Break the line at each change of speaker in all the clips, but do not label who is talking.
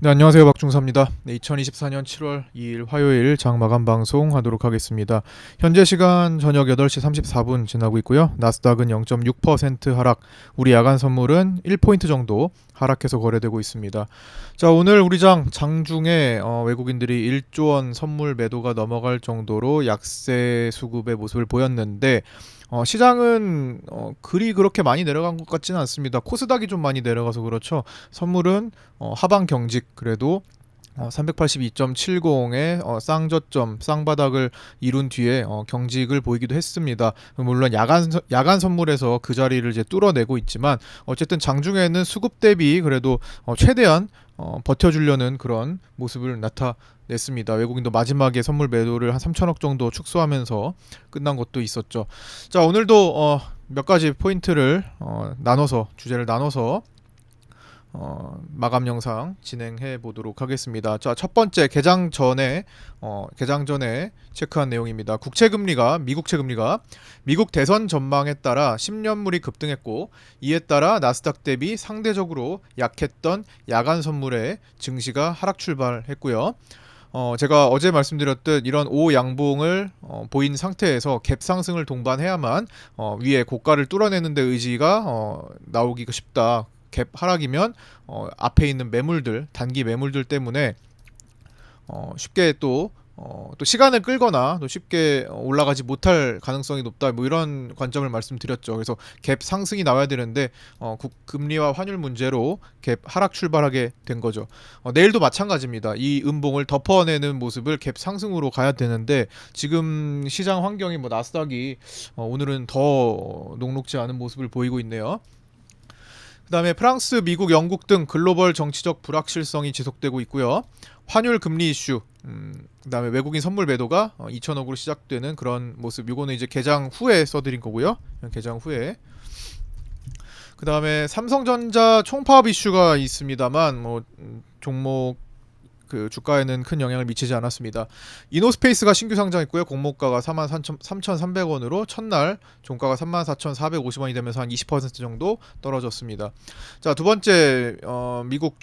네, 안녕하세요. 박중사입니다. 네, 2024년 7월 2일 화요일 장마감 방송 하도록 하겠습니다. 현재 시간 저녁 8시 34분 지나고 있고요. 나스닥은 0.6% 하락, 우리 야간 선물은 1포인트 정도 하락해서 거래되고 있습니다. 자, 오늘 우리 장중에 외국인들이 1조 원 선물 매도가 넘어갈 정도로 약세 수급의 모습을 보였는데 시장은 그리 그렇게 많이 내려간 것 같지는 않습니다. 코스닥이 좀 많이 내려가서 그렇죠. 선물은 하방 경직 그래도 382.70의 쌍저점 쌍바닥을 이룬 뒤에 경직을 보이기도 했습니다. 물론 야간 선물에서 그 자리를 이제 뚫어내고 있지만 어쨌든 장중에는 수급 대비 그래도 최대한 버텨주려는 그런 모습을 나타냈습니다. 외국인도 마지막에 선물 매도를 한 3천억 정도 축소하면서 끝난 것도 있었죠. 자, 오늘도 몇 가지 포인트를 나눠서 주제를 나눠서 마감 영상 진행해 보도록 하겠습니다. 자, 첫 번째 개장 전에 체크한 내용입니다. 미국 채금리가 미국 대선 전망에 따라 10년물이 급등했고 이에 따라 나스닥 대비 상대적으로 약했던 야간 선물의 증시가 하락 출발했고요. 제가 어제 말씀드렸듯 이런 오양봉을 보인 상태에서 갭 상승을 동반해야만 위에 고가를 뚫어내는 데 의지가 나오기가 쉽다. 갭 하락이면 앞에 있는 매물들, 단기 매물들 때문에 쉽게 또 시간을 끌거나 또 쉽게 올라가지 못할 가능성이 높다. 뭐 이런 관점을 말씀드렸죠. 그래서 갭 상승이 나와야 되는데 금리와 환율 문제로 갭 하락 출발하게 된 거죠. 내일도 마찬가지입니다. 이 음봉을 덮어내는 모습을 갭 상승으로 가야 되는데 지금 시장 환경이 뭐 나스닥이 오늘은 더 녹록지 않은 모습을 보이고 있네요. 그다음에 프랑스, 미국, 영국 등 글로벌 정치적 불확실성이 지속되고 있고요. 환율 금리 이슈, 그다음에 외국인 선물 매도가 2천억으로 시작되는 그런 모습. 이거는 이제 개장 후에 써드린 거고요. 개장 후에. 그다음에 삼성전자 총파업 이슈가 있습니다만 종목 그 주가에는 큰 영향을 미치지 않았습니다. 이노스페이스가 신규 상장했고요. 공모가가 43,300원으로 첫날 종가가 34,450원이 되면서 한 20% 정도 떨어졌습니다. 자, 두 번째 미국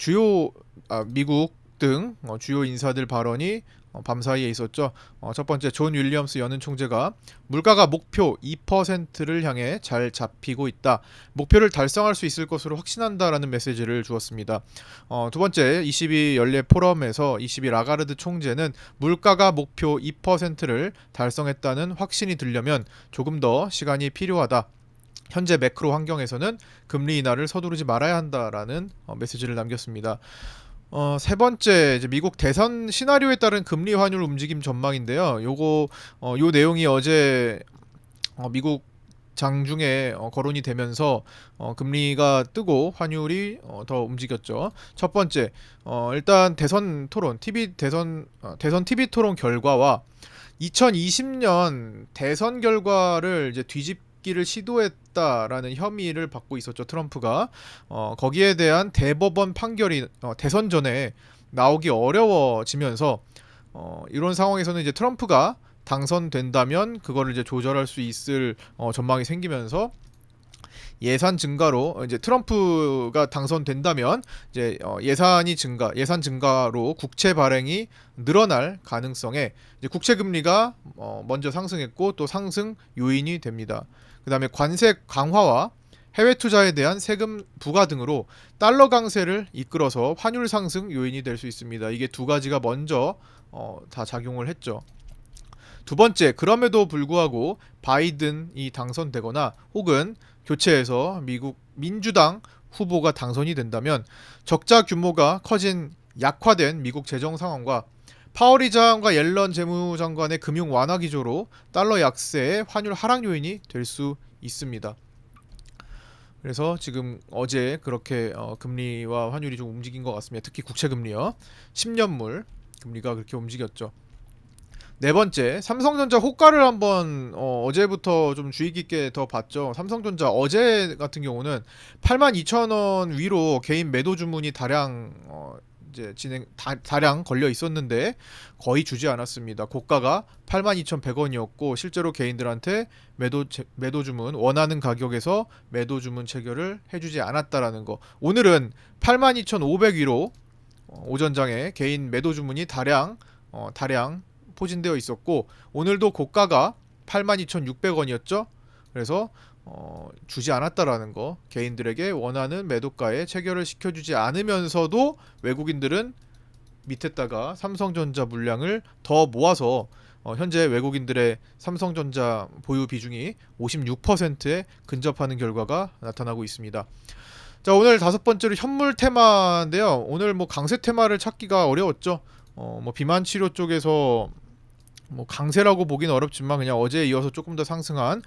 등 주요 인사들 발언이 밤사이에 있었죠. 첫 번째 존 윌리엄스 연은 총재가 물가가 목표 2%를 향해 잘 잡히고 있다. 목표를 달성할 수 있을 것으로 확신한다라는 메시지를 주었습니다. 두 번째 22 연례 포럼에서 22 라가르드 총재는 물가가 목표 2%를 달성했다는 확신이 들려면 조금 더 시간이 필요하다. 현재 매크로 환경에서는 금리 인하를 서두르지 말아야 한다라는 메시지를 남겼습니다. 세 번째 이제 미국 대선 시나리오에 따른 금리 환율 움직임 전망인데요. 요 내용이 어제 미국 장중에 거론이 되면서 금리가 뜨고 환율이 더 움직였죠. 첫 번째 일단 대선 토론 대선 TV 토론 결과와 2020년 대선 결과를 이제 뒤집기를 시도했다라는 혐의를 받고 있었죠. 트럼프가 거기에 대한 대법원 판결이 대선 전에 나오기 어려워지면서 이런 상황에서는 이제 트럼프가 당선된다면 그거를 이제 조절할 수 있을 전망이 생기면서 예산 증가로 이제 트럼프가 당선된다면 이제 예산 증가로 국채 발행이 늘어날 가능성에 이제 국채 금리가 먼저 상승했고 또 상승 요인이 됩니다. 그다음에 관세 강화와 해외 투자에 대한 세금 부과 등으로 달러 강세를 이끌어서 환율 상승 요인이 될 수 있습니다. 이게 두 가지가 먼저 다 작용을 했죠. 두 번째, 그럼에도 불구하고 바이든이 당선되거나 혹은 교체해서 미국 민주당 후보가 당선이 된다면 적자 규모가 커진 약화된 미국 재정 상황과 파월 의장과 옐런 재무장관의 금융 완화 기조로 달러 약세의 환율 하락 요인이 될 수 있습니다. 그래서 지금 어제 그렇게 금리와 환율이 좀 움직인 것 같습니다. 특히 국채 금리요. 10년물 금리가 그렇게 움직였죠. 네 번째, 삼성전자 호가를 한번 어제부터 좀 주의 깊게 더 봤죠. 삼성전자 어제 같은 경우는 82,000원 위로 개인 매도 주문이 이제 다량 걸려 있었는데 거의 주지 않았습니다. 고가가 82,100원이었고 실제로 개인들한테 매도 주문 원하는 가격에서 매도 주문 체결을 해주지 않았다라는 거. 오늘은 82,500 위로 오전장에 개인 매도 주문이 다량 포진되어 있었고 오늘도 고가가 82,600원이었죠. 그래서 주지 않았다라는 거, 개인들에게 원하는 매도가에 체결을 시켜주지 않으면서도 외국인들은 밑에다가 삼성전자 물량을 더 모아서 현재 외국인들의 삼성전자 보유 비중이 56%에 근접하는 결과가 나타나고 있습니다. 자, 오늘 다섯 번째로 현물 테마인데요. 오늘 뭐 강세 테마를 찾기가 어려웠죠. 뭐 비만 치료 쪽에서 뭐 강세라고 보기는 어렵지만 그냥 어제에 이어서 조금 더 상승한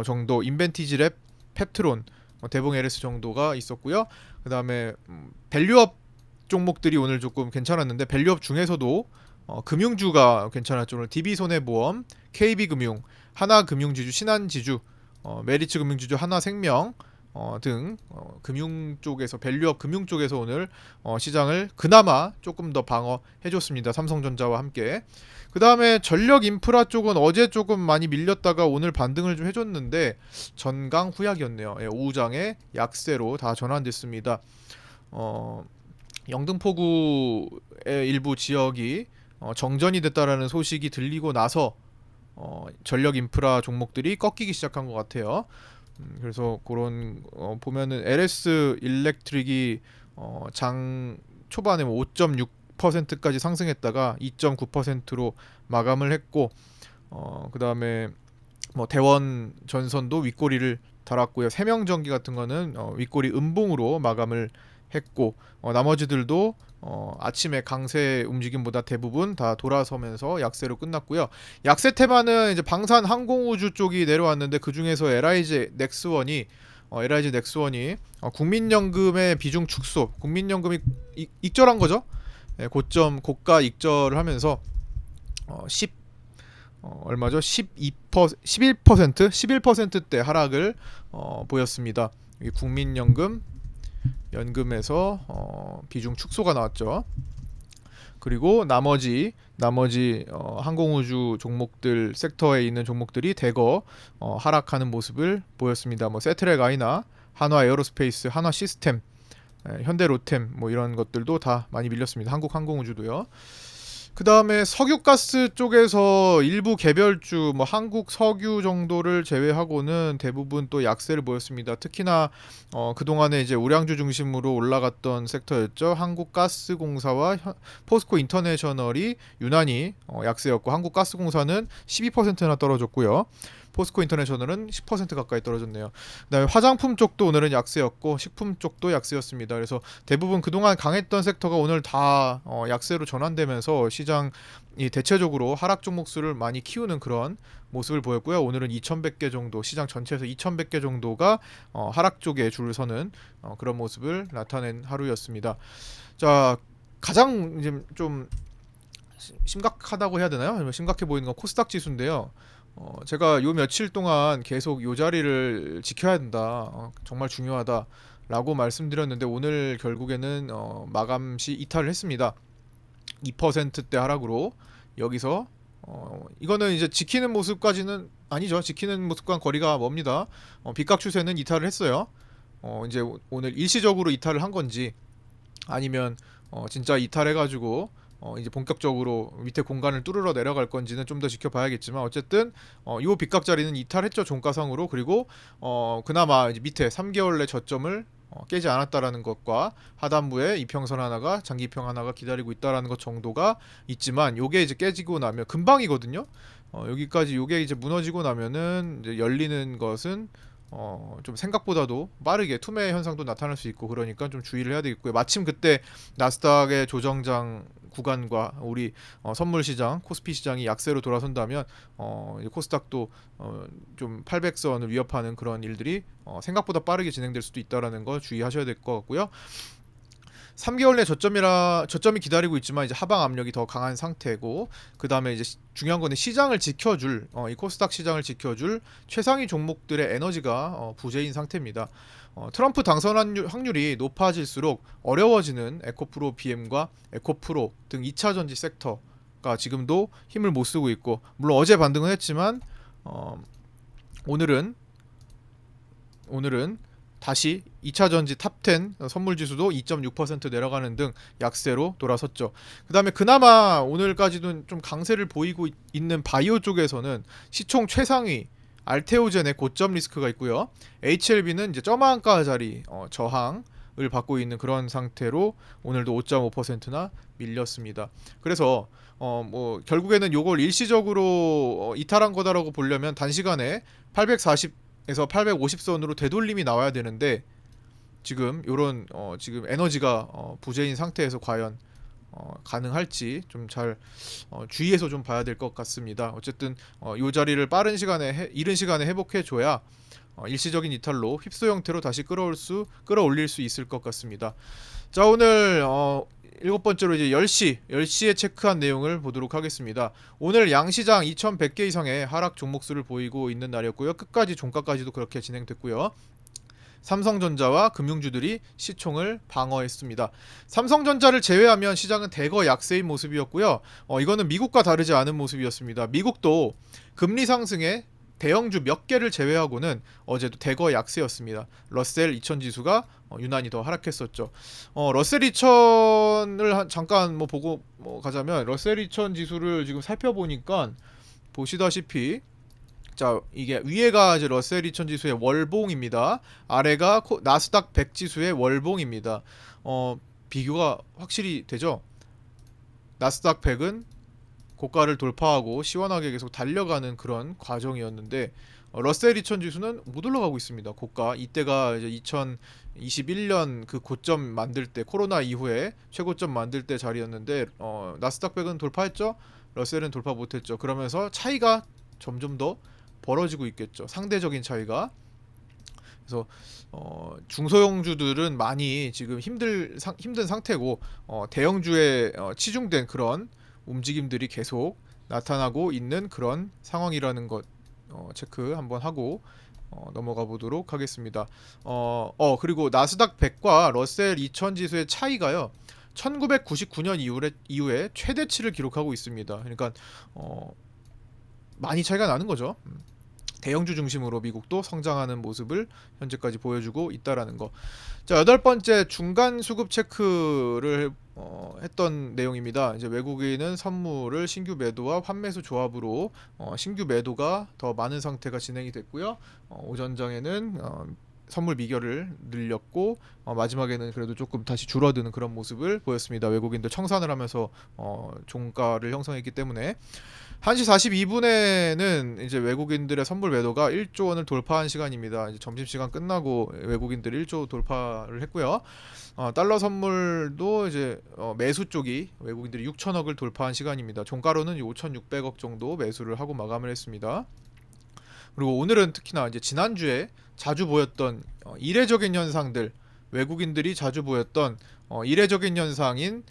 정도, 인벤티지랩, 펩트론, 대봉 LS 정도가 있었고요. 그 다음에 밸류업 종목들이 오늘 조금 괜찮았는데, 밸류업 중에서도 금융주가 괜찮았죠. 오늘 DB손해보험, KB금융, 하나금융지주, 신한지주, 메리츠금융지주, 하나생명 등 금융 쪽에서, 밸류업 금융 쪽에서 오늘 시장을 그나마 조금 더 방어해줬습니다. 삼성전자와 함께. 그 다음에 전력 인프라 쪽은 어제 조금 많이 밀렸다가 오늘 반등을 좀 해줬는데 전강후약이었네요. 예, 오후장에 약세로 다 전환됐습니다. 영등포구의 일부 지역이 정전이 됐다라는 소식이 들리고 나서 전력 인프라 종목들이 꺾이기 시작한 것 같아요. 그래서 그런 보면은 LS 일렉트릭이 장 초반에 5.6%까지 상승했다가 2.9%로 마감을 했고, 그 다음에 뭐 대원 전선도 윗꼬리를 달았고요. 세명전기 같은 거는 윗꼬리 음봉으로 마감을 했고, 나머지들도 아침에 강세 움직임보다 대부분 다 돌아서면서 약세로 끝났고요. 약세 테마는 이제 방산 항공우주 쪽이 내려왔는데 그 중에서 LIG 넥스원이 국민연금의 비중 축소, 국민연금이 익절한 거죠. 예, 고가 익절을 하면서 11%대 하락을 보였습니다. 연금에서 비중 축소가 나왔죠. 그리고 나머지 항공우주 종목들, 섹터에 있는 종목들이 대거 하락하는 모습을 보였습니다. 뭐 세트랙 아이나 한화 에어로스페이스, 한화 시스템, 현대로템 뭐 이런 것들도 다 많이 밀렸습니다. 한국 항공우주도요. 그 다음에 석유가스 쪽에서 일부 개별주, 뭐 한국 석유 정도를 제외하고는 대부분 또 약세를 보였습니다. 특히나 그동안에 이제 우량주 중심으로 올라갔던 섹터였죠. 한국가스공사와 포스코 인터내셔널이 유난히 약세였고, 한국가스공사는 12%나 떨어졌고요. 포스코 인터내셔널은 10% 가까이 떨어졌네요. 그다음에 화장품 쪽도 오늘은 약세였고, 식품 쪽도 약세였습니다. 그래서 대부분 그동안 강했던 섹터가 오늘 다 약세로 전환되면서 시장이 대체적으로 하락 종목 수를 많이 키우는 그런 모습을 보였고요. 오늘은 2,100개 정도, 시장 전체에서 2,100개 정도가 하락 쪽에 줄을 서는 그런 모습을 나타낸 하루였습니다. 자, 가장 이제 좀 심각하다고 해야 되나요? 심각해 보이는 건 코스닥 지수인데요. 제가 요 며칠 동안 계속 요 자리를 지켜야 된다, 정말 중요하다라고 말씀드렸는데 오늘 결국에는 마감 시 이탈을 했습니다. 2%대 하락으로 여기서 이거는 이제 지키는 모습까지는 아니죠. 지키는 모습과는 거리가 멉니다. 빗각 추세는 이탈을 했어요. 이제 오늘 일시적으로 이탈을 한 건지 아니면 진짜 이탈해가지고 이제 본격적으로 밑에 공간을 뚫으러 내려갈 건지는 좀 더 지켜봐야겠지만, 어쨌든 이 빗각 자리는 이탈했죠, 종가상으로. 그리고 그나마 이제 밑에 3개월 내 저점을 깨지 않았다라는 것과 하단부에 이평선 하나가, 장기 이평 하나가 기다리고 있다라는 것 정도가 있지만, 요게 이제 깨지고 나면 금방이거든요. 여기까지 요게 이제 무너지고 나면은 이제 열리는 것은 좀 생각보다도 빠르게 투매 현상도 나타날 수 있고, 그러니까 좀 주의를 해야 되겠고요. 마침 그때 나스닥의 조정장 구간과 우리 선물 시장, 코스피 시장이 약세로 돌아선다면 코스닥도 좀 800선을 위협하는 그런 일들이 생각보다 빠르게 진행될 수도 있다라는 거 주의하셔야 될 것 같고요. 3개월 내 저점이 기다리고 있지만 이제 하방 압력이 더 강한 상태고, 그 다음에 이제 중요한 거는 시장을 지켜줄 이 코스닥 시장을 지켜줄 최상위 종목들의 에너지가 부재인 상태입니다. 트럼프 당선 확률이 높아질수록 어려워지는 에코프로 BM과 에코프로 등 2차 전지 섹터가 지금도 힘을 못 쓰고 있고, 물론 어제 반등은 했지만 오늘은 다시 2차 전지 탑10 선물 지수도 2.6% 내려가는 등 약세로 돌아섰죠. 그다음에 그나마 오늘까지는 좀 강세를 보이고 있는 바이오 쪽에서는 시총 최상위 알테오젠의 고점 리스크가 있고요. HLB는 이제 저만가짜리 저항을 받고 있는 그런 상태로 오늘도 5.5%나 밀렸습니다. 그래서 뭐 결국에는 요걸 일시적으로 이탈한 거다라고 보려면 단시간에 840에서 850선으로 되돌림이 나와야 되는데 지금 요런 지금 에너지가 부재인 상태에서 과연 가능할지 좀 잘 주의해서 좀 봐야 될 것 같습니다. 어쨌든 요 자리를 빠른 시간에 이른 시간에 회복해 줘야 일시적인 이탈로 휩소 형태로 다시 끌어올릴 수 있을 것 같습니다. 자, 오늘 일곱 번째로 이제 10시에 체크한 내용을 보도록 하겠습니다. 오늘 양시장 2100개 이상의 하락 종목수를 보이고 있는 날이었고요. 끝까지 종가까지도 그렇게 진행됐고요. 삼성전자와 금융주들이 시총을 방어했습니다. 삼성전자를 제외하면 시장은 대거 약세인 모습이었고요. 이거는 미국과 다르지 않은 모습이었습니다. 미국도 금리 상승에 대형주 몇 개를 제외하고는 어제도 대거 약세였습니다. 러셀 2000 지수가 유난히 더 하락했었죠. 러셀 2000을 잠깐 보고 가자면 러셀 2000 지수를 지금 살펴보니까 보시다시피 자, 이게 위에가 이제 러셀 2000 지수의 월봉입니다. 아래가 나스닥 100 지수의 월봉입니다. 비교가 확실히 되죠. 나스닥 100은 고가를 돌파하고 시원하게 계속 달려가는 그런 과정이었는데 러셀 2000 지수는 못 올라가고 있습니다. 고가 이때가 이제 2021년 그 고점 만들 때 코로나 이후에 최고점 만들 때 자리였는데 나스닥 100은 돌파했죠. 러셀은 돌파 못했죠. 그러면서 차이가 점점 더 벌어지고 있겠죠. 상대적인 차이가. 그래서 중소형주들은 많이 지금 힘든 상태고 대형주에 치중된 그런 움직임들이 계속 나타나고 있는 그런 상황이라는 것 체크 한번 하고 넘어가 보도록 하겠습니다. 그리고 나스닥 100과 러셀 2000 지수의 차이가요. 1999년 이후에 최대치를 기록하고 있습니다. 그러니까 많이 차이가 나는 거죠. 대형주 중심으로 미국도 성장하는 모습을 현재까지 보여주고 있다라는 거. 자, 여덟 번째 중간 수급 체크를 했던 내용입니다. 이제 외국인은 선물을 신규 매도와 환매수 조합으로 신규 매도가 더 많은 상태가 진행이 됐고요. 오전장에는 선물 미결을 늘렸고 마지막에는 그래도 조금 다시 줄어드는 그런 모습을 보였습니다. 외국인들 청산을 하면서 종가를 형성했기 때문에 1시 42분에는 이제 외국인들의 선물 매도가 1조 원을 돌파한 시간입니다. 이제 점심시간 끝나고 외국인들이 1조 돌파를 했고요. 달러 선물도 이제 매수 쪽이 외국인들이 6천억을 돌파한 시간입니다. 종가로는 5,600억 정도 매수를 하고 마감을 했습니다. 그리고 오늘은 특히나 이제 지난주에 자주 보였던 이례적인 현상들, 외국인들이 자주 보였던 이례적인 현상인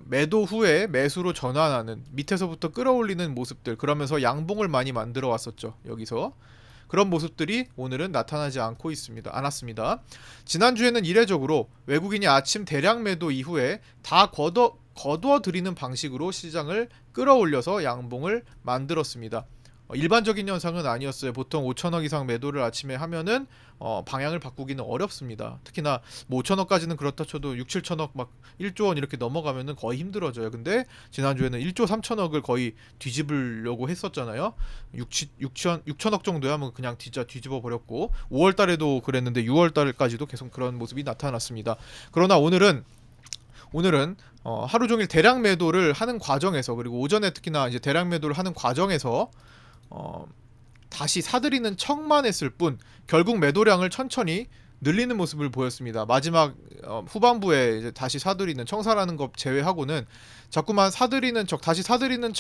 매도 후에 매수로 전환하는 밑에서부터 끌어올리는 모습들, 그러면서 양봉을 많이 만들어 왔었죠. 여기서 그런 모습들이 오늘은 나타나지 않았습니다. 지난주에는 이례적으로 외국인이 아침 대량 매도 이후에 다 거두어 들이는 방식으로 시장을 끌어올려서 양봉을 만들었습니다. 일반적인 현상은 아니었어요. 보통 5천억 이상 매도를 아침에 하면은 방향을 바꾸기는 어렵습니다. 특히나 뭐 5천억까지는 그렇다 쳐도 6, 7천억 막 1조 원 이렇게 넘어가면은 거의 힘들어져요. 근데 지난주에는 1조 3천억을 거의 뒤집으려고 했었잖아요. 6천억 정도야 뭐 그냥 뒤집어 버렸고 5월 달에도 그랬는데 6월 달까지도 계속 그런 모습이 나타났습니다. 그러나 오늘은 하루 종일 대량 매도를 하는 과정에서, 그리고 오전에 특히나 이제 대량 매도를 하는 과정에서 다시 사들이는 척만 했을 뿐 결국 매도량을 천천히 늘리는 모습을 보였습니다. 마지막 후반부에 이제 다시 사들이는 청산하는 것 제외하고는 자꾸만 다시 사들이는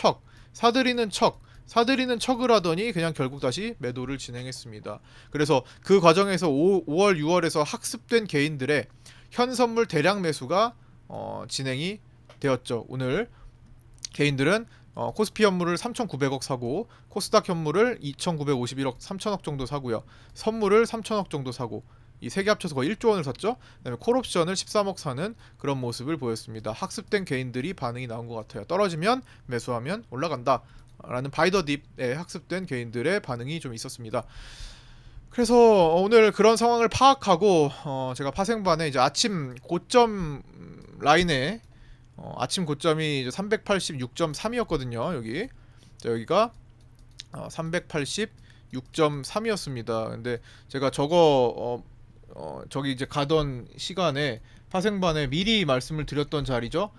척을 하더니 그냥 결국 다시 매도를 진행했습니다. 그래서 그 과정에서 5월 6월에서 학습된 개인들의 현선물 대량 매수가 진행이 되었죠. 오늘 개인들은 코스피 현물을 3,900억 사고 코스닥 현물을 2,951억 3천억 정도 사고요. 선물을 3천억 정도 사고 이 세 개 합쳐서 거의 1조 원을 샀죠. 그다음에 콜옵션을 13억 사는 그런 모습을 보였습니다. 학습된 개인들이 반응이 나온 것 같아요. 떨어지면 매수하면 올라간다 라는 바이더딥에 학습된 개인들의 반응이 좀 있었습니다. 그래서 오늘 그런 상황을 파악하고 제가 파생반에 이제 아침 고점 라인에 아침 고점이 386.3이었거든요. 여기 자, 여기가 386.3이었습니다. 근데 제가 저기 이제 가던 시간에 파생반에 미리 말씀을 드렸던 자리죠.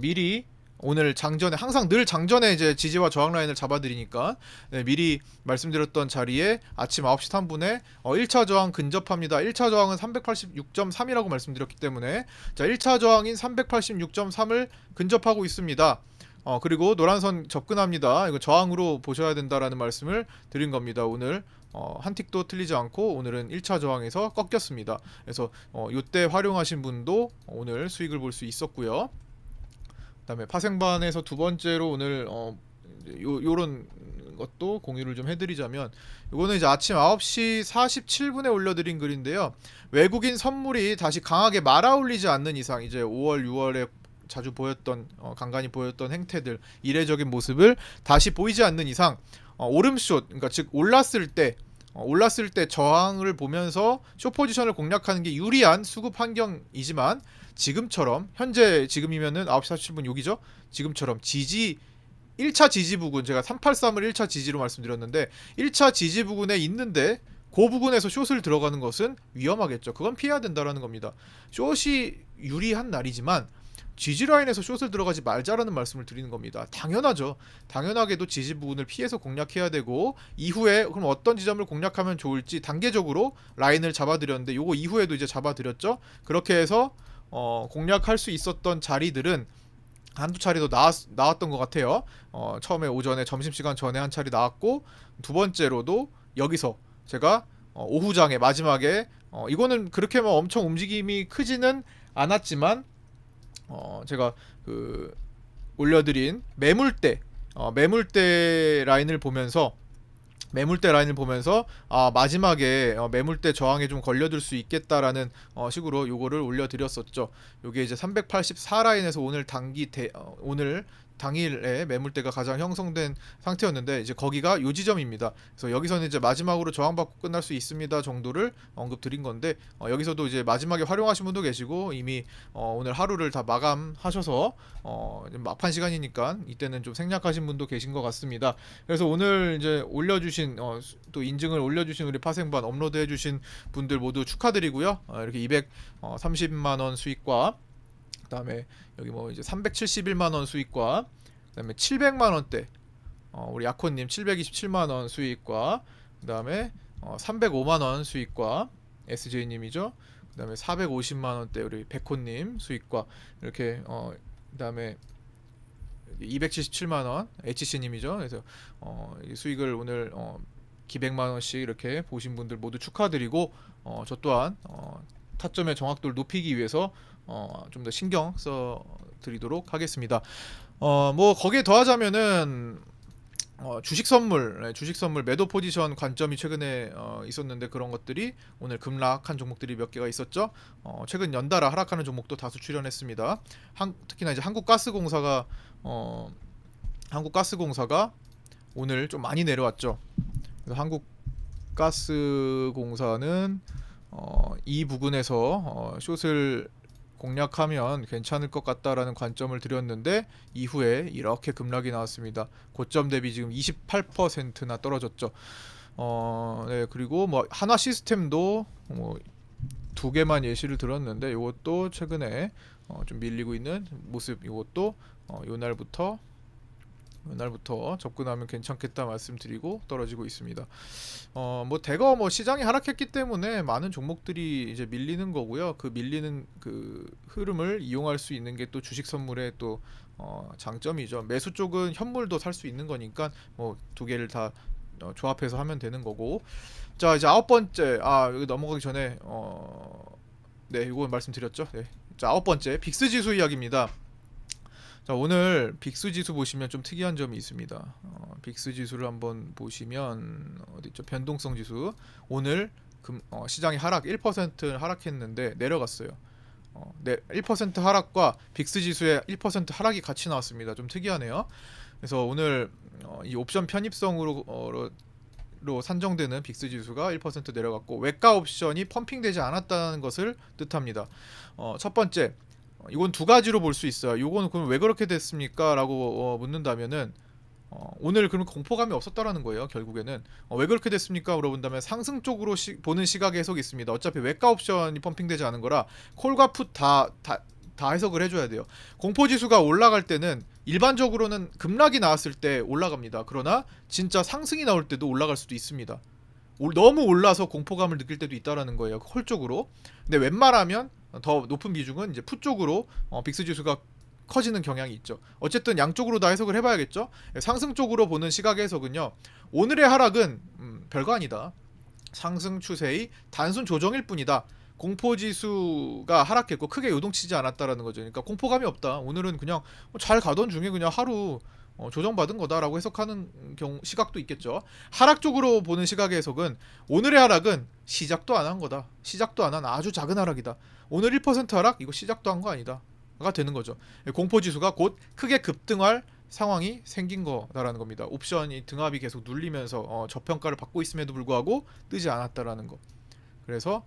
미리 오늘 장전에 항상 늘 장전에 이제 지지와 저항 라인을 잡아드리니까 네, 미리 말씀드렸던 자리에 아침 9시 3분에 1차 저항 근접합니다. 1차 저항은 386.3이라고 말씀드렸기 때문에 자 1차 저항인 386.3을 근접하고 있습니다. 그리고 노란선 접근합니다. 이거 저항으로 보셔야 된다라는 말씀을 드린 겁니다. 오늘 한 틱도 틀리지 않고 오늘은 1차 저항에서 꺾였습니다. 그래서 이때 활용하신 분도 오늘 수익을 볼 수 있었고요. 그다음에 파생반에서 두 번째로 오늘 요런 것도 공유를 좀 해드리자면 이거는 이제 아침 9시 47분에 올려드린 글인데요. 외국인 선물이 다시 강하게 말아올리지 않는 이상 이제 5월 6월에 자주 보였던 간간히 보였던 행태들 이례적인 모습을 다시 보이지 않는 이상 오름숏 그러니까 즉 올랐을 때 저항을 보면서 숏 포지션을 공략하는 게 유리한 수급 환경이지만 지금처럼 현재 지금이면은 9시 47분 여기죠. 지금처럼 1차 지지 부근 제가 383을 1차 지지로 말씀드렸는데 1차 지지 부근에 있는데 그 부분에서 숏을 들어가는 것은 위험하겠죠. 그건 피해야 된다라는 겁니다. 숏이 유리한 날이지만 지지 라인에서 숏을 들어가지 말자라는 말씀을 드리는 겁니다. 당연하죠. 당연하게도 지지 부분을 피해서 공략해야 되고 이후에 그럼 어떤 지점을 공략하면 좋을지 단계적으로 라인을 잡아드렸는데 요거 이후에도 이제 잡아드렸죠. 그렇게 해서 공략할 수 있었던 자리들은 한두 차례도 나왔던 것 같아요. 처음에 오전에 점심시간 전에 한 차례 나왔고 두 번째로도 여기서 제가 오후장에 마지막에 이거는 그렇게 뭐 엄청 움직임이 크지는 않았지만 제가 그 올려드린 매물대 라인을 보면서 마지막에 매물대 저항에 좀 걸려들 수 있겠다라는 식으로 요거를 올려드렸었죠. 요게 이제 384 라인에서 오늘 당일에 매물대가 가장 형성된 상태였는데 이제 거기가 요 지점입니다. 그래서 여기서는 이제 마지막으로 저항받고 끝날 수 있습니다 정도를 언급드린 건데 여기서도 이제 마지막에 활용하신 분도 계시고 이미 오늘 하루를 다 마감하셔서 막판 시간이니까 이때는 좀 생략하신 분도 계신 것 같습니다. 그래서 오늘 이제 올려주신 또 인증을 올려주신 우리 파생반 업로드해주신 분들 모두 축하드리고요. 이렇게 230만원 수익과 그다음에 여기 뭐 이제 371만 원 수익과 그다음에 700만 원대 우리 야코님 727만 원 수익과 그다음에 305만 원 수익과 SJ님이죠. 그다음에 450만 원대 우리 백호님 수익과 이렇게 그다음에 277만 원 HC님이죠. 그래서 수익을 오늘 기백만 원씩 이렇게 보신 분들 모두 축하드리고 저 또한 타점의 정확도를 높이기 위해서 좀 더 신경 써 드리도록 하겠습니다. 뭐 거기에 더하자면은 주식 선물 매도 포지션 관점이 최근에 있었는데 그런 것들이 오늘 급락한 종목들이 몇 개가 있었죠. 최근 연달아 하락하는 종목도 다수 출연했습니다. 특히나 이제 한국가스공사가 오늘 좀 많이 내려왔죠. 그래서 한국가스공사는 이 부근에서 숏을 공략하면 괜찮을 것 같다라는 관점을 드렸는데 이후에 이렇게 급락이 나왔습니다. 고점 대비 지금 28%나 떨어졌죠. 네, 그리고 뭐 한화 시스템도 뭐 두 개만 예시를 들었는데 이것도 최근에 좀 밀리고 있는 모습. 이것도 요날부터 접근하면 괜찮겠다 말씀드리고 떨어지고 있습니다. 뭐 대거 뭐 시장이 하락했기 때문에 많은 종목들이 이제 밀리는 거고요. 그 밀리는 그 흐름을 이용할 수 있는 게 또 주식 선물의 또 장점이죠. 매수 쪽은 현물도 살 수 있는 거니까 뭐 두 개를 다 조합해서 하면 되는 거고. 자 이제 아홉 번째 여기 넘어가기 전에 네 이거 말씀드렸죠. 네. 자 아홉 번째 빅스 지수 이야기입니다. 자 오늘 빅스 지수 보시면 좀 특이한 점이 있습니다. 빅스 지수를 한번 보시면 어디있죠? 변동성 지수 오늘 시장이 하락 1% 하락했는데 내려갔어요. 네, 1% 하락과 빅스 지수의 1% 하락이 같이 나왔습니다. 좀 특이하네요. 그래서 오늘 이 옵션 편입성으로 로 산정되는 빅스 지수가 1% 내려갔고 외과 옵션이 펌핑되지 않았다는 것을 뜻합니다. 첫 번째, 이건 두 가지로 볼 수 있어요. 이건 그럼 왜 그렇게 됐습니까? 라고 묻는다면은 오늘 그럼 공포감이 없었다라는 거예요. 결국에는 왜 그렇게 됐습니까? 물어본다면 상승 쪽으로 보는 시각의 해석이 있습니다. 어차피 외과 옵션이 펌핑되지 않은 거라 콜과 풋 다 해석을 해줘야 돼요. 공포 지수가 올라갈 때는 일반적으로는 급락이 나왔을 때 올라갑니다. 그러나 진짜 상승이 나올 때도 올라갈 수도 있습니다. 너무 올라서 공포감을 느낄 때도 있다라는 거예요. 콜 쪽으로. 근데 웬만하면 더 높은 비중은 이제 풋 쪽으로 빅스 지수가 커지는 경향이 있죠. 어쨌든 양쪽으로 다 해석을 해봐야겠죠. 상승 쪽으로 보는 시각의 해석은요. 오늘의 하락은 별거 아니다. 상승 추세의 단순 조정일 뿐이다. 공포지수가 하락했고 크게 요동치지 않았다라는 거죠. 그러니까 공포감이 없다. 오늘은 그냥 잘 가던 중에 그냥 하루 조정받은 거다라고 해석하는 시각도 있겠죠. 하락 쪽으로 보는 시각의 해석은 오늘의 하락은 시작도 안 한 거다. 시작도 안 한 아주 작은 하락이다. 오늘 1% 하락? 이거 시작도 한 거 아니다. 가 되는 거죠. 공포지수가 곧 크게 급등할 상황이 생긴 거다라는 겁니다. 옵션이 등압이 계속 눌리면서 저평가를 받고 있음에도 불구하고 뜨지 않았다라는 거. 그래서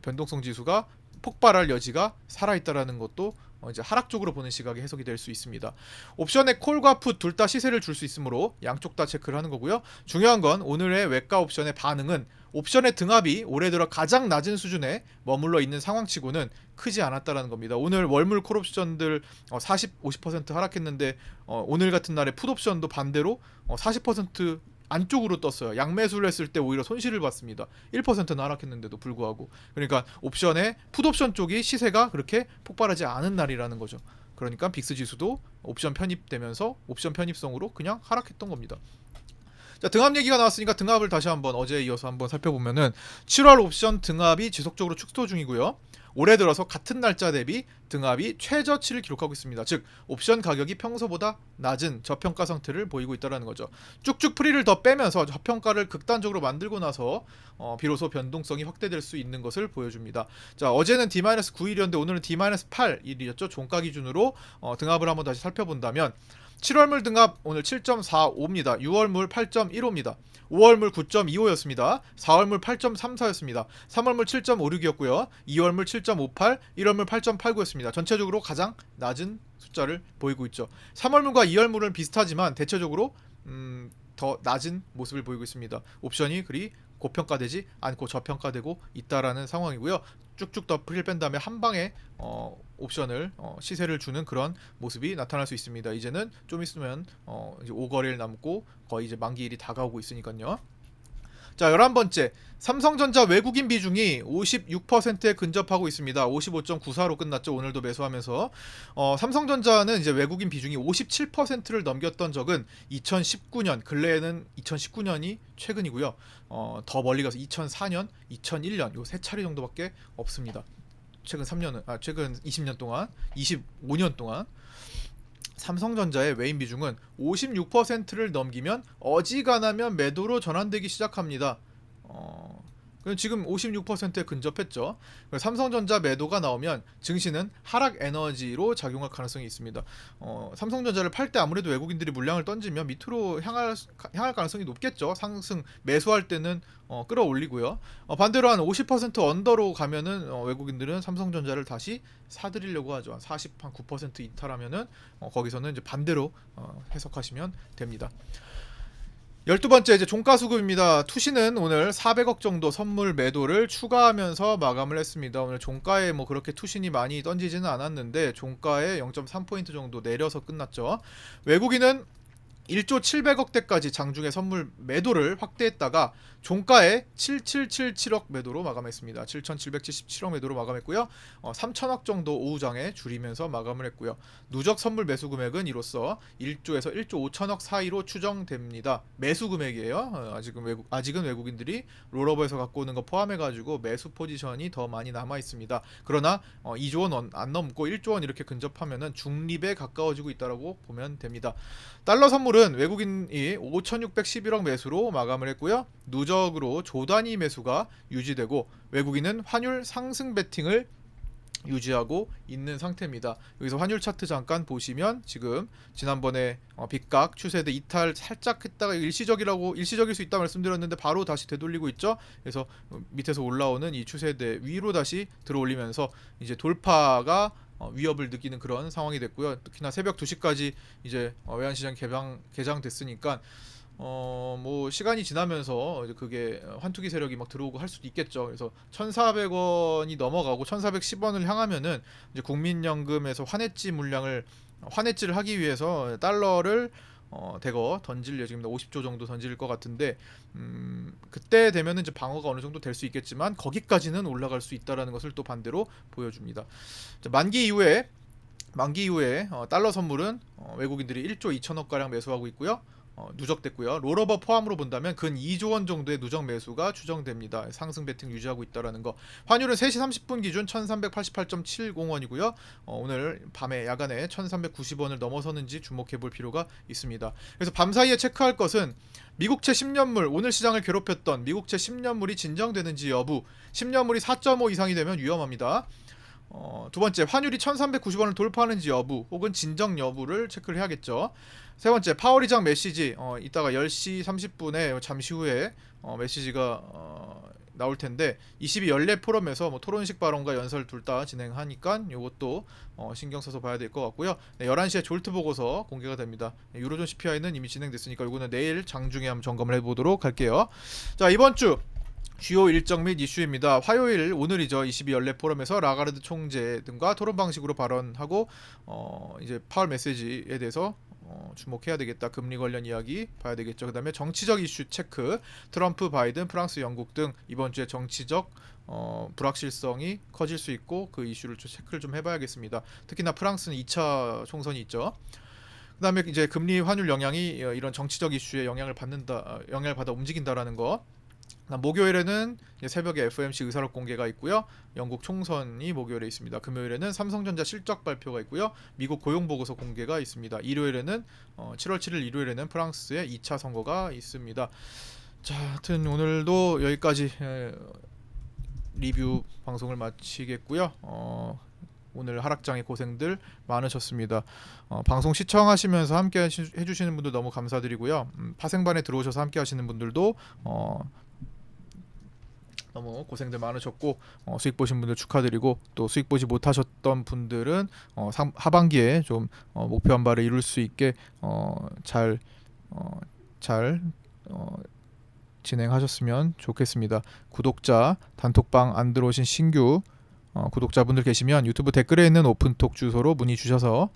변동성 지수가 폭발할 여지가 살아있다라는 것도 이제 하락 쪽으로 보는 시각의 해석이 될 수 있습니다. 옵션의 콜과 풋 둘 다 시세를 줄 수 있으므로 양쪽 다 체크를 하는 거고요. 중요한 건 오늘의 외과 옵션의 반응은 옵션의 등압이 올해 들어 가장 낮은 수준에 머물러 있는 상황치고는 크지 않았다라는 겁니다. 오늘 월물 콜 옵션들 40, 50% 하락했는데 오늘 같은 날에 풋 옵션도 반대로 40% 안쪽으로 떴어요. 양매수를 했을 때 오히려 손실을 봤습니다. 1%는 하락했는데도 불구하고. 그러니까 옵션의 풋옵션 쪽이 시세가 그렇게 폭발하지 않은 날이라는 거죠. 그러니까 빅스 지수도 옵션 편입되면서 옵션 편입성으로 그냥 하락했던 겁니다. 자, 등압 얘기가 나왔으니까 등압을 다시 한번 어제에 이어서 한번 살펴보면은 7월 옵션 등압이 지속적으로 축소 중이고요. 올해 들어서 같은 날짜 대비 등압이 최저치를 기록하고 있습니다. 즉 옵션 가격이 평소보다 낮은 저평가 상태를 보이고 있다는 거죠. 쭉쭉 프리를 더 빼면서 저평가를 극단적으로 만들고 나서 비로소 변동성이 확대될 수 있는 것을 보여줍니다. 자, 어제는 D-9일이었는데 오늘은 D-8일이었죠. 종가 기준으로 등압을 한번 다시 살펴본다면 7월물 등압 오늘 7.45입니다. 6월물 8.15입니다. 5월물 9.25였습니다. 4월물 8.34였습니다. 3월물 7.56이었고요. 2월물 7.58, 1월물 8.89였습니다. 전체적으로 가장 낮은 숫자를 보이고 있죠. 3월물과 2월물은 비슷하지만 대체적으로 더 낮은 모습을 보이고 있습니다. 옵션이 그리 고평가되지 않고 저평가되고 있다라는 상황이고요. 쭉쭉 더 프리를 뺀 다음에 한 방에 옵션을 시세를 주는 그런 모습이 나타날 수 있습니다. 이제는 좀 있으면 이제 5거래일 남고 거의 이제 만기일이 다가오고 있으니까요. 자, 11번째. 삼성전자 외국인 비중이 56%에 근접하고 있습니다. 55.94로 끝났죠. 오늘도 매수하면서. 삼성전자는 이제 외국인 비중이 57%를 넘겼던 적은 2019년, 근래에는 2019년이 최근이고요. 더 멀리 가서 2004년, 2001년 요 세 차례 정도밖에 없습니다. 최근 20년 동안, 25년 동안 삼성전자의 외인 비중은 56%를 넘기면 어지간하면 매도로 전환되기 시작합니다. 지금 56%에 근접했죠. 삼성전자 매도가 나오면 증시는 하락 에너지로 작용할 가능성이 있습니다. 삼성전자를 팔 때 아무래도 외국인들이 물량을 던지면 밑으로 향할 가능성이 높겠죠. 상승 매수할 때는 끌어올리고요. 반대로 한 50% 언더로 가면은 외국인들은 삼성전자를 다시 사들이려고 하죠. 한 9% 이탈하면은 거기서는 이제 반대로 해석하시면 됩니다. 12번째 이제 종가 수급입니다. 투시는 오늘 400억 정도 선물 매도를 추가하면서 마감을 했습니다. 오늘 종가에 뭐 그렇게 투신이 많이 던지지는 않았는데 종가에 0.3포인트 정도 내려서 끝났죠. 외국인은 1조 700억대까지 장중에 선물 매도를 확대했다가 종가에 7777억 매도로 마감했습니다. 7777억 매도로 마감했고요. 3000억 정도 오후장에 줄이면서 마감을 했고요. 누적 선물 매수 금액은 이로써 1조에서 1조 5천억 사이로 추정됩니다. 매수 금액이에요. 아직은 외국인들이 롤오버에서 갖고 오는 거 포함해가지고 매수 포지션이 더 많이 남아 있습니다. 그러나 2조 원 안 넘고 1조 원 이렇게 근접하면은 중립에 가까워지고 있다라고 보면 됩니다. 달러 선물은 외국인이 5,611억 매수로 마감을 했고요. 누적으로 조 단위 매수가 유지되고 외국인은 환율 상승 베팅을 유지하고 있는 상태입니다. 여기서 환율 차트 잠깐 보시면 지금 지난번에 빗각 추세대 이탈 살짝 했다가 일시적일 수 있다 말씀드렸는데 바로 다시 되돌리고 있죠. 그래서 밑에서 올라오는 이 추세대 위로 다시 들어올리면서 이제 돌파가 위협을 느끼는 그런 상황이 됐고요. 특히나 새벽 2시까지 이제 외환시장 개장됐으니까 뭐 시간이 지나면서 이제 그게 환투기 세력이 막 들어오고 할 수도 있겠죠. 그래서 1,400원이 넘어가고 1,410원을 향하면은 이제 국민연금에서 환해지를 하기 위해서 달러를 대거 던질 예정입니다. 50조 정도 던질 것 같은데 그때 되면은 이제 방어가 어느 정도 될 수 있겠지만 거기까지는 올라갈 수 있다라는 것을 또 반대로 보여줍니다. 자, 만기 이후에 달러 선물은 외국인들이 1조 2천억 가량 매수하고 있고요. 누적됐고요. 롤오버 포함으로 본다면 근 2조 원 정도의 누적 매수가 추정됩니다. 상승 배팅 유지하고 있다라는 거. 환율은 3시 30분 기준 1388.70원이고요. 오늘 밤에 야간에 1390원을 넘어서는지 주목해 볼 필요가 있습니다. 그래서 밤 사이에 체크할 것은 미국채 10년물, 오늘 시장을 괴롭혔던 미국채 10년물이 진정되는지 여부. 10년물이 4.5 이상이 되면 위험합니다. 두 번째, 환율이 1390원을 돌파하는지 여부 혹은 진정 여부를 체크를 해야겠죠. 세 번째, 파월 의장 메시지. 이따가 10시 30분에 잠시 후에 메시지가 나올 텐데 22 연례 포럼에서 뭐 토론식 발언과 연설 둘 다 진행하니까 이것도 신경 써서 봐야 될 것 같고요. 네, 11시에 졸트 보고서 공개가 됩니다. 유로존 CPI는 이미 진행됐으니까 이거는 내일 장중에 한번 점검을 해보도록 할게요. 자, 이번 주 주요 일정 및 이슈입니다. 화요일 오늘이죠. 22 연례 포럼에서 라가르드 총재 등과 토론 방식으로 발언하고 이제 파월 메시지에 대해서 주목해야 되겠다. 금리 관련 이야기 봐야 되겠죠. 그다음에 정치적 이슈 체크. 트럼프, 바이든, 프랑스, 영국 등 이번 주에 정치적 불확실성이 커질 수 있고 그 이슈를 좀 체크를 좀 해봐야겠습니다. 특히나 프랑스는 2차 총선이 있죠. 그다음에 이제 금리 환율 영향이 이런 정치적 이슈에 영향을 받아 움직인다라는 거. 목요일에는 새벽에 FOMC 의사록 공개가 있고요. 영국 총선이 목요일에 있습니다. 금요일에는 삼성전자 실적 발표가 있고요. 미국 고용 보고서 공개가 있습니다. 일요일에는 7월 7일 일요일에는 프랑스의 2차 선거가 있습니다. 자, 하여튼 오늘도 여기까지 리뷰 방송을 마치겠고요. 오늘 하락장의 고생들 많으셨습니다. 방송 시청하시면서 함께 해주시는 분들 너무 감사드리고요. 파생반에 들어오셔서 함께 하시는 분들도 너무 고생들 많으셨고 수익 보신 분들 축하드리고 또 수익 보지 못하셨던 분들은 하반기에 좀 목표한 바를 이룰 수 있게 잘 진행하셨으면 좋겠습니다. 구독자 단톡방 안 들어오신 신규 구독자분들 계시면 유튜브 댓글에 있는 오픈톡 주소로 문의 주셔서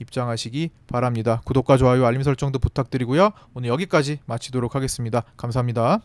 입장하시기 바랍니다. 구독과 좋아요 알림 설정도 부탁드리고요. 오늘 여기까지 마치도록 하겠습니다. 감사합니다.